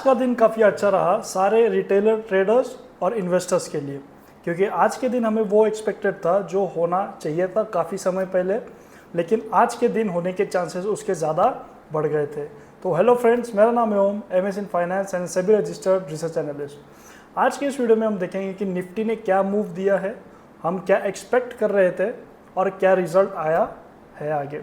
का दिन काफ़ी अच्छा रहा सारे रिटेलर, ट्रेडर्स और इन्वेस्टर्स के लिए, क्योंकि आज के दिन हमें वो एक्सपेक्टेड था जो होना चाहिए था काफ़ी समय पहले, लेकिन आज के दिन होने के चांसेस उसके ज़्यादा बढ़ गए थे। तो हेलो फ्रेंड्स, मेरा नाम है Om, MS in finance and SEBI registered research analyst. आज के इस वीडियो में हम देखेंगे कि निफ्टी ने क्या मूव दिया है, हम क्या एक्सपेक्ट कर रहे थे और क्या रिजल्ट आया है आगे।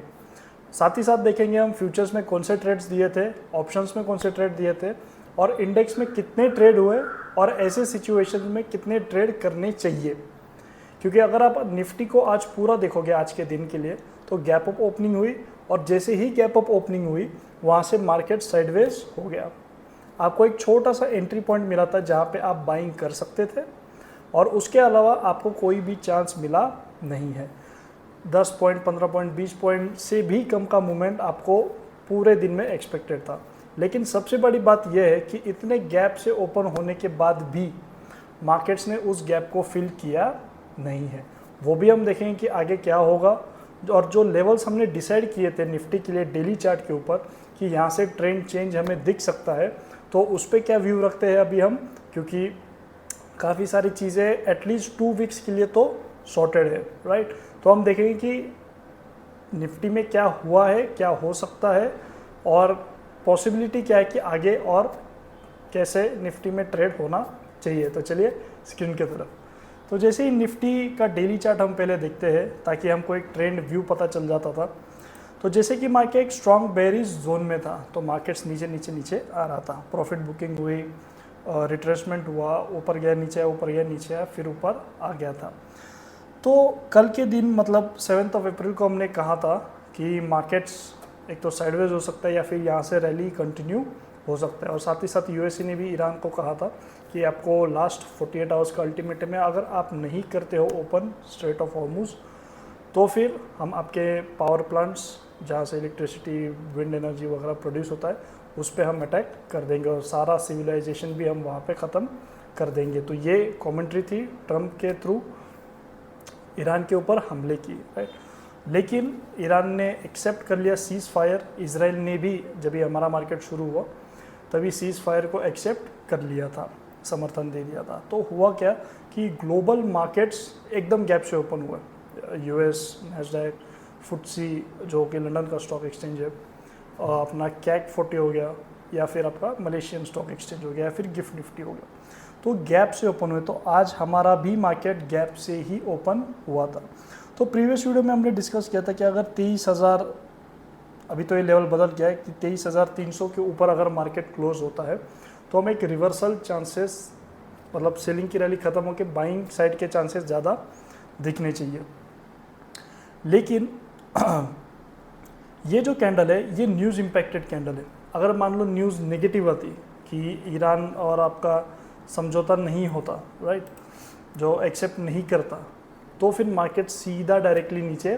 साथ ही साथ देखेंगे हम फ्यूचर्स में कौन से ट्रेड्स दिए थे, ऑप्शंस में कौन से ट्रेड दिए थे और इंडेक्स में कितने ट्रेड हुए और ऐसे सिचुएशन में कितने ट्रेड करने चाहिए। क्योंकि अगर आप निफ्टी को आज पूरा देखोगे आज के दिन के लिए तो गैप अप ओपनिंग हुई और जैसे ही गैप अप ओपनिंग हुई वहाँ से मार्केट साइडवेज हो गया। आपको एक छोटा सा एंट्री पॉइंट मिला था जहाँ पे आप बाइंग कर सकते थे और उसके अलावा आपको कोई भी चांस मिला नहीं है। 10 पॉइंट, 15 पॉइंट, 20 पॉइंट से भी कम का मूवमेंट आपको पूरे दिन में एक्सपेक्टेड था। लेकिन सबसे बड़ी बात यह है कि इतने गैप से ओपन होने के बाद भी मार्केट्स ने उस गैप को फिल किया नहीं है। वो भी हम देखेंगे कि आगे क्या होगा। और जो लेवल्स हमने डिसाइड किए थे निफ्टी के लिए डेली चार्ट के ऊपर कि यहाँ से ट्रेंड चेंज हमें दिख सकता है, तो उस पर क्या व्यू रखते हैं अभी हम, क्योंकि काफ़ी सारी चीज़ें एटलीस्ट 2 वीक्स के लिए तो सॉर्टेड है, राइट। तो हम देखेंगे कि निफ्टी में क्या हुआ है, क्या हो सकता है और पॉसिबिलिटी क्या है कि आगे और कैसे निफ्टी में ट्रेड होना चाहिए। तो चलिए स्क्रीन की तरफ। तो जैसे ही निफ्टी का डेली चार्ट हम पहले देखते हैं ताकि हमको एक ट्रेंड व्यू पता चल जाता था। तो जैसे कि मार्केट एक स्ट्रॉन्ग बेरिश जोन में था तो मार्केट्स नीचे नीचे नीचे आ रहा था, प्रॉफिट बुकिंग हुई, रिट्रेसमेंट हुआ, ऊपर गया नीचे आया, ऊपर गया नीचे आया, फिर ऊपर आ गया था। तो कल के दिन मतलब 7 अप्रैल को हमने कहा था कि मार्केट्स एक तो साइडवेज हो सकता है या फिर यहाँ से रैली कंटिन्यू हो सकता है। और साथ ही साथ यूएसए ने भी ईरान को कहा था कि आपको लास्ट 48 आवर्स का अल्टीमेटम है, अगर आप नहीं करते हो ओपन स्ट्रेट ऑफ हॉर्मुज तो फिर हम आपके पावर प्लांट्स जहाँ से इलेक्ट्रिसिटी, विंड एनर्जी वगैरह प्रोड्यूस होता है उस पर हम अटैक कर देंगे और सारा सिविलाइजेशन भी हम वहाँ पे ख़त्म कर देंगे। तो ये कमेंट्री थी ट्रंप के थ्रू ईरान के ऊपर हमले की, राइट। लेकिन ईरान ने एक्सेप्ट कर लिया सीज़ फायर। इजराइल ने भी जब ये हमारा मार्केट शुरू हुआ तभी सीज़ फायर को एक्सेप्ट कर लिया था, समर्थन दे दिया था। तो हुआ क्या कि ग्लोबल मार्केट्स एकदम गैप से ओपन हुए। यूएस नैस्डैक, फुटसी जो कि लंदन का स्टॉक एक्सचेंज है, अपना कैक 40 हो गया, या फिर आपका मलेशियन स्टॉक एक्सचेंज हो गया, या फिर गिफ्ट निफ्टी हो गया, तो गैप से ओपन हुए। तो आज हमारा भी मार्केट गैप से ही ओपन हुआ था। तो प्रीवियस वीडियो में हमने डिस्कस किया था कि अगर 23,000, अभी तो ये लेवल बदल गया है कि 23,300 के ऊपर अगर मार्केट क्लोज होता है तो हमें एक रिवर्सल चांसेस, मतलब सेलिंग की रैली ख़त्म होकर बाइंग साइड के चांसेस ज़्यादा दिखने चाहिए। लेकिन ये जो कैंडल है ये न्यूज़ इम्पैक्टेड कैंडल है। अगर मान लो न्यूज़ नेगेटिव आती कि ईरान और आपका समझौता नहीं होता, राइट, जो एक्सेप्ट नहीं करता, तो फिर मार्केट सीधा डायरेक्टली नीचे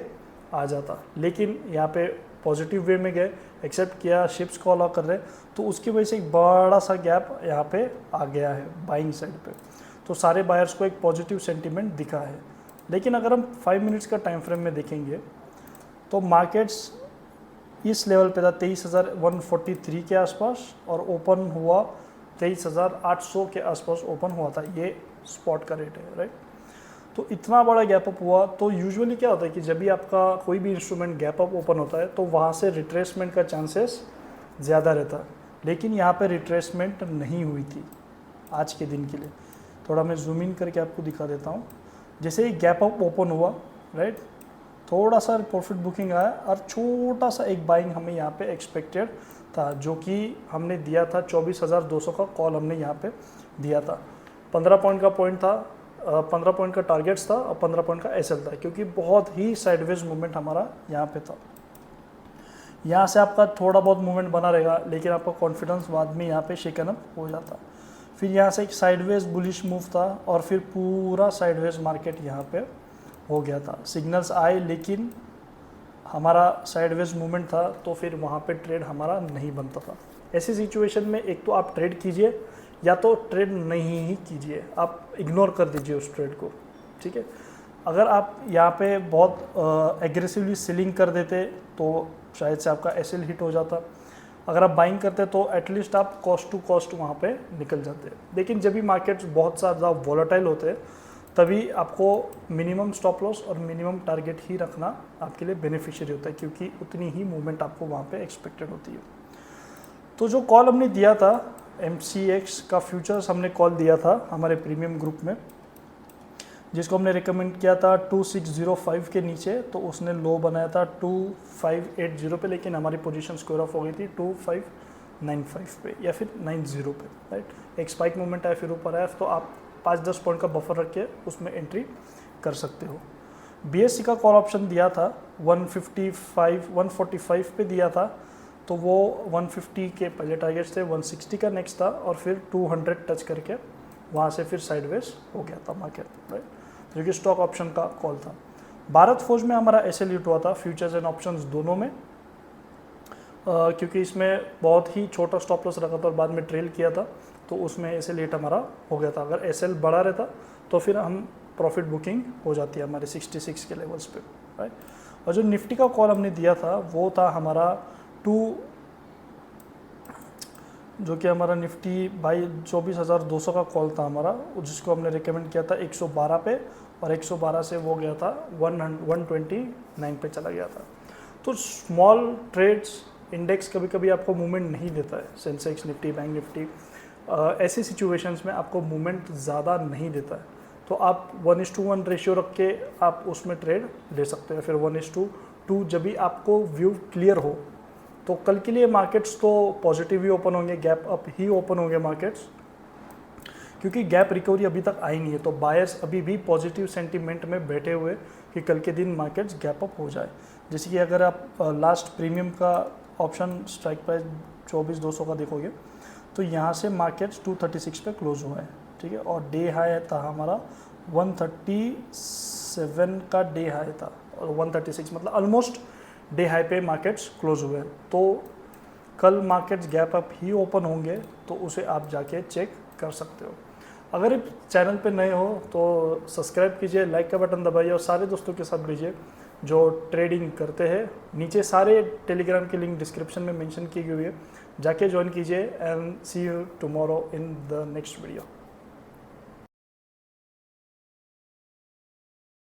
आ जाता। लेकिन यहाँ पे पॉजिटिव वे में गए, एक्सेप्ट किया, शिप्स को अलाउ कर रहे, तो उसकी वजह से एक बड़ा सा गैप यहाँ पे आ गया है बाइंग साइड पे। तो सारे बायर्स को एक पॉजिटिव सेंटीमेंट दिखा है। लेकिन अगर हम 5 मिनट्स का टाइम फ्रेम में देखेंगे तो मार्केट्स इस लेवल पे था 23,143 के आसपास और ओपन हुआ 23,800 के आसपास ओपन हुआ था। ये स्पॉट का रेट है, राइट। तो इतना बड़ा गैप अप हुआ। तो यूजुअली क्या होता है कि जब भी आपका कोई भी इंस्ट्रूमेंट गैप अप ओपन होता है तो वहाँ से रिट्रेसमेंट का चांसेस ज़्यादा रहता है। लेकिन यहाँ पे रिट्रेसमेंट नहीं हुई थी आज के दिन के लिए। थोड़ा मैं जूम इन करके आपको दिखा देता हूँ। जैसे ही गैप अप ओपन हुआ, राइट, थोड़ा सा प्रॉफिट बुकिंग आया और छोटा सा एक बाइंग हमें यहाँ पे एक्सपेक्टेड था, जो कि हमने दिया था 24,200 का कॉल हमने यहाँ पे दिया था। 15 पॉइंट का पॉइंट था, 15 पॉइंट का टारगेट्स था और 15 पॉइंट का एसएल था, क्योंकि बहुत ही साइडवेज मूवमेंट हमारा यहाँ पे था। यहाँ से आपका थोड़ा बहुत मूवमेंट बना रहेगा लेकिन आपका कॉन्फिडेंस बाद में यहाँ पे शेकन अप हो जाता। फिर यहाँ से एक साइडवेज बुलिश मूव था और फिर पूरा साइडवेज मार्केट यहाँ पे हो गया था। सिग्नल्स आए लेकिन हमारा साइडवेज मूवमेंट था तो फिर वहाँ पे ट्रेड हमारा नहीं बनता था। ऐसी सिचुएशन में एक तो आप ट्रेड कीजिए या तो ट्रेड नहीं ही कीजिए, आप इग्नोर कर दीजिए उस ट्रेड को, ठीक है। अगर आप यहाँ पे बहुत एग्रेसिवली सेलिंग कर देते तो शायद से आपका एसएल हिट हो जाता। अगर आप बाइंग करते तो एटलीस्ट आप कॉस्ट टू कॉस्ट वहाँ पे निकल जाते हैं। लेकिन जब भी मार्केट्स बहुत ज़्यादा वॉलेटाइल होते हैं तभी आपको मिनिमम स्टॉप लॉस और मिनिमम टारगेट ही रखना आपके लिए बेनिफिशियरी होता है, क्योंकि उतनी ही मूवमेंट आपको वहाँ पे एक्सपेक्टेड होती है। तो जो कॉल हमने दिया था MCX का फ्यूचर्स हमने कॉल दिया था हमारे प्रीमियम ग्रुप में, जिसको हमने रिकमेंड किया था 2605 के नीचे, तो उसने लो बनाया था 2580 पे, लेकिन हमारी पोजीशन स्क्वायर ऑफ हो गई थी 2595 पे या फिर 90 पे, राइट। एक स्पाइक मूवमेंट आया, फिर ऊपर आया, तो आप 5-10 पॉइंट का बफर रख के उसमें एंट्री कर सकते हो। BSE का कॉल ऑप्शन दिया था 145 पे दिया था, तो वो 150 के पहले टारगेट्स थे, 160 का नेक्स्ट था, और फिर 200 टच करके वहाँ से फिर साइडवेज हो गया था मार्केट, राइट, जो कि स्टॉक ऑप्शन का कॉल था। भारत फोर्ज में हमारा SL हिट हुआ था, फ्यूचर्स एंड ऑप्शंस दोनों में, क्योंकि इसमें बहुत ही छोटा स्टॉप लॉस रखा था और बाद में ट्रेल किया था, तो उसमें SL हिट हमारा हो गया था। अगर SL बड़ा रहता तो फिर हम प्रॉफिट बुकिंग हो जाती है हमारे 66 के लेवल्स पे, राइट। और जो निफ्टी का कॉल हमने दिया था वो था हमारा जो कि हमारा निफ्टी बाई 24,200 का कॉल था हमारा, जिसको हमने रिकमेंड किया था 112 पे, और 112 से वो गया था 129 पे चला गया था। तो स्मॉल ट्रेड्स, इंडेक्स कभी कभी आपको मूवमेंट नहीं देता है, सेंसेक्स निफ्टी, बैंक निफ्टी, ऐसी सिचुएशंस में आपको मूवमेंट ज़्यादा नहीं देता है, तो आप 1:1 रेशियो रख के आप उसमें ट्रेड ले सकते हैं। फिर 1:2 जब भी आपको व्यू क्लियर हो, तो कल के लिए मार्केट्स तो पॉजिटिव ही ओपन होंगे, गैप अप ही ओपन होंगे मार्केट्स, क्योंकि गैप रिकवरी अभी तक आई नहीं है। तो बायर्स अभी भी पॉजिटिव सेंटीमेंट में बैठे हुए कि कल के दिन मार्केट्स गैप अप हो जाए। जैसे कि अगर आप लास्ट प्रीमियम का ऑप्शन स्ट्राइक प्राइस 24,200 का देखोगे, तो यहाँ से मार्केट्स 236 पे क्लोज हुआ है, ठीक है, और डे हाई था हमारा 137 का डे हाई था, और 136 मतलब ऑलमोस्ट डे हाई पे मार्केट्स क्लोज हुए हैं। तो कल मार्केट्स गैप अप ही ओपन होंगे, तो उसे आप जाके चेक कर सकते हो। अगर इस चैनल पे नए हो तो सब्सक्राइब कीजिए, लाइक का बटन दबाइए और सारे दोस्तों के साथ भेजिए जो ट्रेडिंग करते हैं। नीचे सारे टेलीग्राम की लिंक डिस्क्रिप्शन में मेंशन की गई है, जाके ज्वाइन कीजिए। And see you tomorrow in the next video.